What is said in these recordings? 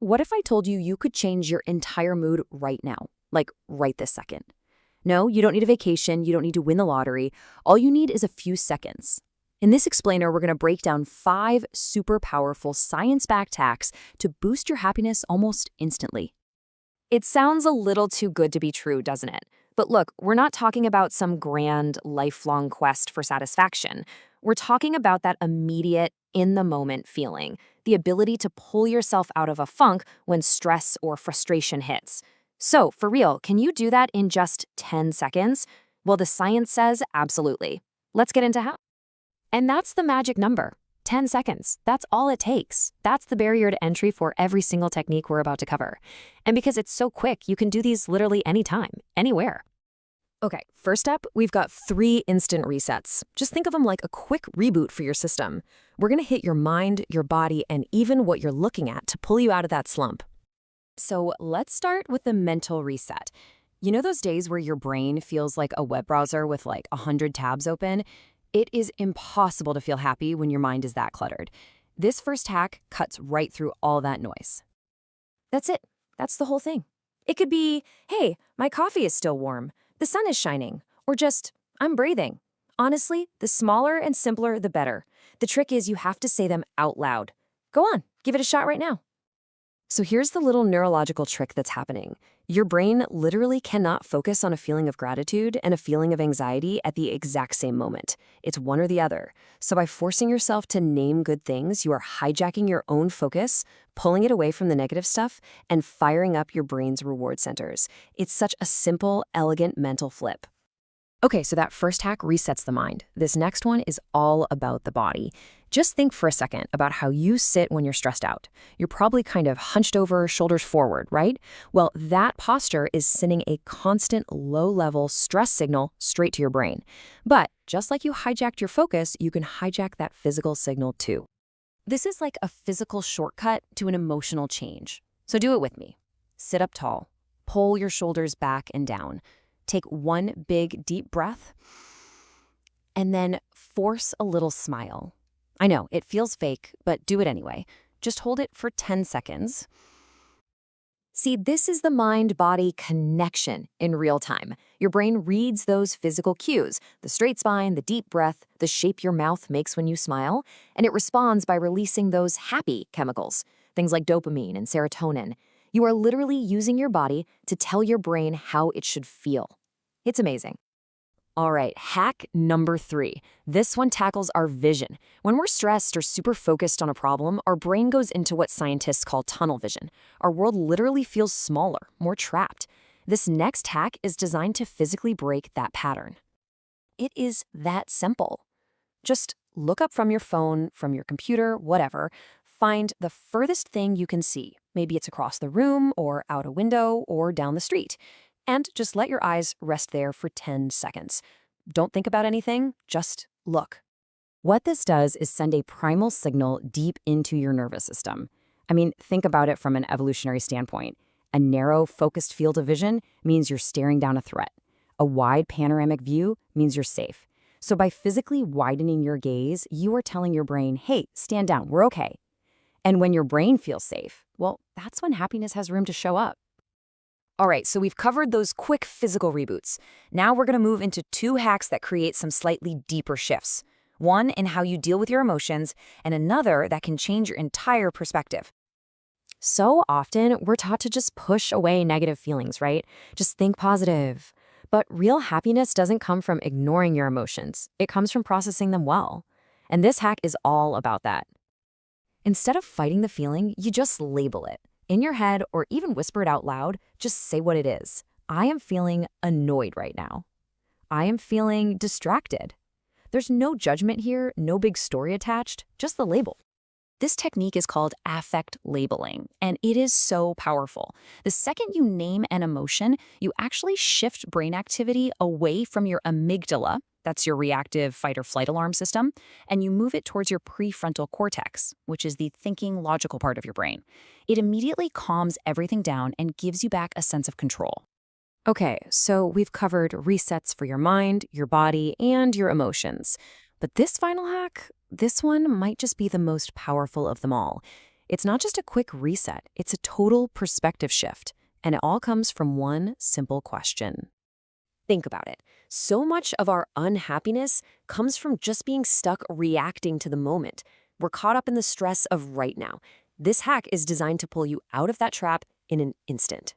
What if I told you you could change your entire mood right now? Like right this second. No, you don't need a vacation. You don't need to win the lottery. All you need is a few seconds. In this explainer, we're going to break down 5 super powerful science-backed hacks to boost your happiness almost instantly. It sounds a little too good to be true, doesn't it? But look, we're not talking about some grand, lifelong quest for satisfaction. We're talking about that immediate, in-the-moment feeling, the ability to pull yourself out of a funk when stress or frustration hits. So, for real, can you do that in just 10 seconds? Well, the science says absolutely. Let's get into how. And that's the magic number. 10 seconds. That's all it takes. That's the barrier to entry for every single technique we're about to cover. And because it's so quick, you can do these literally anytime, anywhere. Okay, first up, we've got 3 instant resets. Just think of them like a quick reboot for your system. We're going to hit your mind, your body, and even what you're looking at to pull you out of that slump. So let's start with the mental reset. You know those days where your brain feels like a web browser with like 100 tabs open? It is impossible to feel happy when your mind is that cluttered. This first hack cuts right through all that noise. That's it. That's the whole thing. It could be, hey, my coffee is still warm, the sun is shining, or just, I'm breathing. Honestly, the smaller and simpler, the better. The trick is you have to say them out loud. Go on, give it a shot right now. So here's the little neurological trick that's happening. Your brain literally cannot focus on a feeling of gratitude and a feeling of anxiety at the exact same moment. It's one or the other. So by forcing yourself to name good things, you are hijacking your own focus, pulling it away from the negative stuff, and firing up your brain's reward centers. It's such a simple, elegant mental flip. Okay, so that first hack resets the mind. This next one is all about the body. Just think for a second about how you sit when you're stressed out. You're probably kind of hunched over, shoulders forward, right? Well, that posture is sending a constant low-level stress signal straight to your brain. But just like you hijacked your focus, you can hijack that physical signal too. This is like a physical shortcut to an emotional change. So do it with me. Sit up tall. Pull your shoulders back and down. Take one big, deep breath, and then force a little smile. I know, it feels fake, but do it anyway. Just hold it for 10 seconds. See, this is the mind-body connection in real time. Your brain reads those physical cues, the straight spine, the deep breath, the shape your mouth makes when you smile, and it responds by releasing those happy chemicals, things like dopamine and serotonin. You are literally using your body to tell your brain how it should feel. It's amazing. All right, hack number 3. This one tackles our vision. When we're stressed or super focused on a problem, our brain goes into what scientists call tunnel vision. Our world literally feels smaller, more trapped. This next hack is designed to physically break that pattern. It is that simple. Just look up from your phone, from your computer, whatever. Find the furthest thing you can see. Maybe it's across the room or out a window or down the street. And just let your eyes rest there for 10 seconds. Don't think about anything, just look. What this does is send a primal signal deep into your nervous system. I mean, think about it from an evolutionary standpoint. A narrow, focused field of vision means you're staring down a threat. A wide panoramic view means you're safe. So by physically widening your gaze, you are telling your brain, hey, stand down, we're okay. And when your brain feels safe, well, that's when happiness has room to show up. All right, so we've covered those quick physical reboots. Now we're going to move into 2 hacks that create some slightly deeper shifts. One in how you deal with your emotions, and another that can change your entire perspective. So often, we're taught to just push away negative feelings, right? Just think positive. But real happiness doesn't come from ignoring your emotions. It comes from processing them well. And this hack is all about that. Instead of fighting the feeling, you just label it. In your head, or even whisper it out loud, just say what it is. I am feeling annoyed right now. I am feeling distracted. There's no judgment here, no big story attached, just the label. This technique is called affect labeling, and it is so powerful. The second you name an emotion, you actually shift brain activity away from your amygdala, that's your reactive fight or flight alarm system, and you move it towards your prefrontal cortex, which is the thinking, logical part of your brain. It immediately calms everything down and gives you back a sense of control. Okay, so we've covered resets for your mind, your body, and your emotions. But this final hack, this one might just be the most powerful of them all. It's not just a quick reset, it's a total perspective shift. And it all comes from one simple question. Think about it. So much of our unhappiness comes from just being stuck reacting to the moment. We're caught up in the stress of right now. This hack is designed to pull you out of that trap in an instant.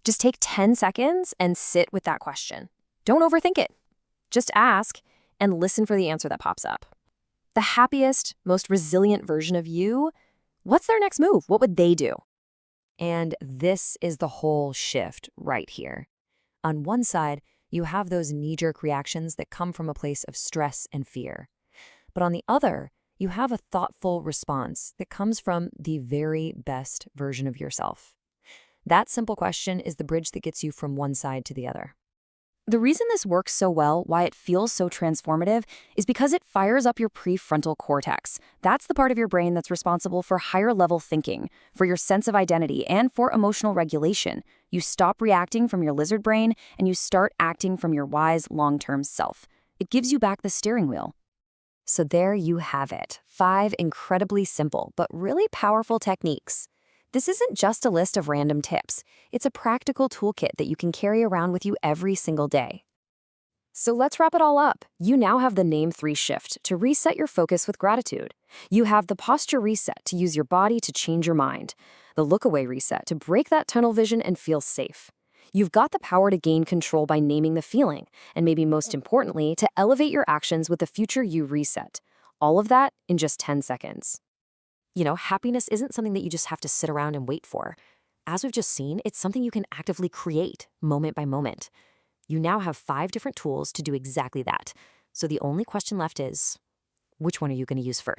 Just take 10 seconds and sit with that question. Don't overthink it. Just ask and listen for the answer that pops up. The happiest, most resilient version of you, what's their next move? What would they do? And this is the whole shift right here. On one side, you have those knee-jerk reactions that come from a place of stress and fear. But on the other, you have a thoughtful response that comes from the very best version of yourself. That simple question is the bridge that gets you from one side to the other. The reason this works so well, why it feels so transformative, is because it fires up your prefrontal cortex. That's the part of your brain that's responsible for higher-level thinking, for your sense of identity, and for emotional regulation. You stop reacting from your lizard brain, and you start acting from your wise, long-term self. It gives you back the steering wheel. So there you have it, 5 incredibly simple but really powerful techniques. This isn't just a list of random tips. It's a practical toolkit that you can carry around with you every single day. So let's wrap it all up. You now have the Name 3 shift to reset your focus with gratitude. You have the posture reset to use your body to change your mind. The look away reset to break that tunnel vision and feel safe. You've got the power to gain control by naming the feeling, and maybe most importantly, to elevate your actions with the future you reset. All of that in just 10 seconds. Happiness isn't something that you just have to sit around and wait for. As we've just seen, it's something you can actively create moment by moment. You now have 5 different tools to do exactly that. So the only question left is, which one are you going to use first?